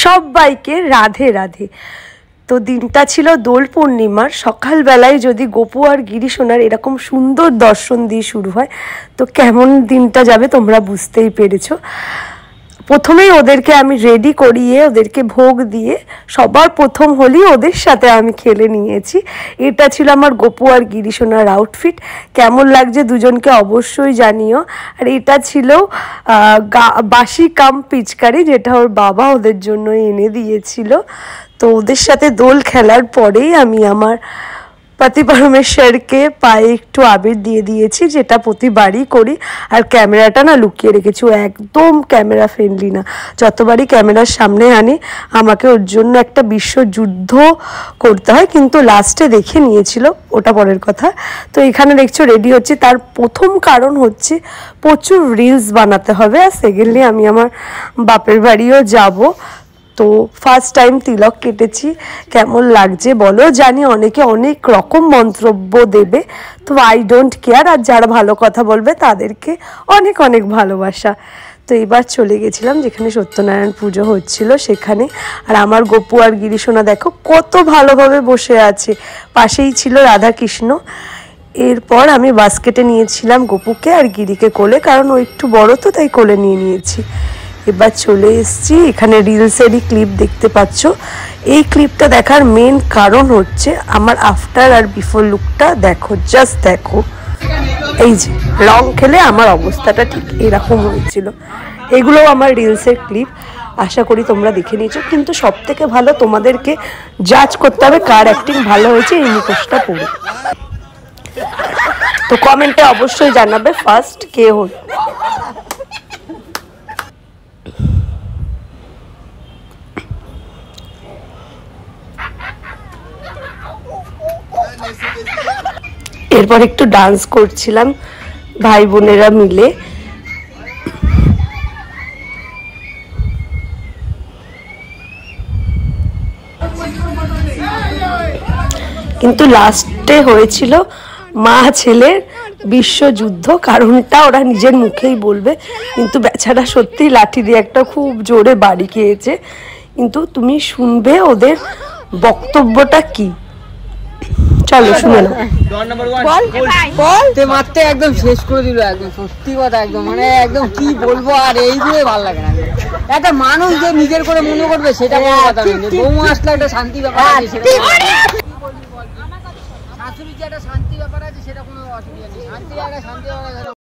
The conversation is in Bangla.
সবাইকে রাধে রাধে। তো দিনটা ছিল দোল পূর্ণিমার সকালবেলায় যদি গপু আর গিরিশোনার এরকম সুন্দর দর্শন দিয়ে শুরু হয় তো কেমন দিনটা যাবে তোমরা বুঝতেই পেরেছো। প্রথমেই ওদেরকে আমি রেডি করিয়ে ওদেরকে ভোগ দিয়ে সবার প্রথম হোলি ওদের সাথে আমি খেলে নিয়েছি। এটা ছিল আমার গপু আর গিরিশোনার আউটফিট। কেমন লাগছে দুজনকে অবশ্যই জানিও। আর এটা ছিল বাসি কাম পিচকারি, যেটা ওর বাবা ওদের জন্য এনে দিয়েছিল। তো ওদের সাথে দোল খেলার পরেই আমি আমার পতি পরমেশ্বরকে পায়ে একটু আবির দিয়ে দিয়েছি, যেটা প্রতিবারই করি। আর ক্যামেরাটা না লুকিয়ে রেখেছি, ও একদম ক্যামেরা ফ্রেন্ডলি না। যতবারই ক্যামেরার সামনে আনি আমাকে ওর জন্য একটা বিশ্বযুদ্ধ করতে হয়, কিন্তু লাস্টে দেখে নিয়েছিল, ওটা পরের কথা। তো এখানে দেখছো রেডি হচ্ছে, তার প্রথম কারণ হচ্ছে প্রচুর রিলস বানাতে হবে। আর সেকেন্ডলি আমি আমার বাপের বাড়িও যাব। তো ফার্স্ট টাইম তিলক কেটেছি, কেমন লাগছে বলো। জানি অনেকে অনেক রকম মন্তব্য দেবে, তো আই ডোন্ট কেয়ার। আর যারা ভালো কথা বলবে তাদেরকে অনেক অনেক ভালোবাসা। তো এবার চলে গেছিলাম যেখানে সত্যনারায়ণ পুজো হচ্ছিল সেখানে। আর আমার গপু আর গিরিশোনা দেখো কত ভালোভাবে বসে আছে, পাশেই ছিল রাধাকৃষ্ণ। এরপর আমি বাস্কেটে নিয়েছিলাম গপুকে আর গিরিকে কোলে, কারণ ও একটু বড় তো তাই কোলে নিয়েছি। এবার চলে এসেছি এখানে রিলসেরই ক্লিপ দেখতে পাচ্ছ। এই ক্লিপটা দেখার মেন কারণ হচ্ছে আমার আফটার আর বিফোর লুকটা দেখো, জাস্ট দেখো। এই যে রং খেলে আমার অবস্থাটা ঠিক এরকম হয়েছিল। এগুলো আমার রিলসের ক্লিপ, আশা করি তোমরা দেখে নিয়েছো। কিন্তু সব থেকে ভালো তোমাদেরকে জাজ করতে হবে কার অ্যাক্টিং ভালো হয়েছে এই মুখোশটা পরে। তো কমেন্টে অবশ্যই জানাবে ফার্স্ট কে হল। এরপর একটু ডান্স করছিলাম ভাই বোনেরা মিলে। কিন্তু লাস্টে হয়েছিল মা ছেলের বিশ্বযুদ্ধ, কারণটা ওরা নিজের মুখেই বলবে। কিন্তু বেচারা সত্যি লাঠি দিয়ে একটা খুব জোরে বাড়ি খেয়েছে। কিন্তু তুমি শুনবে ওদের বক্তব্যটা কি, চলো শুনে নাও। মারতে একদম শেষ করে দিল, একদম সত্যি কথা, একদম মানে একদম কি বলবো। আর এই দিয়ে ভালো লাগে না, একটা মানুষ যে নিজের করে মনে করবে সেটা কোনো কথা নেই। বৌমা আসলে একটা শান্তি ব্যাপার আছে, শাশুড়ির যে একটা শান্তি ব্যাপার আছে সেটা কোনো অসুবিধা নেই। শান্তি জায়গায় শান্তি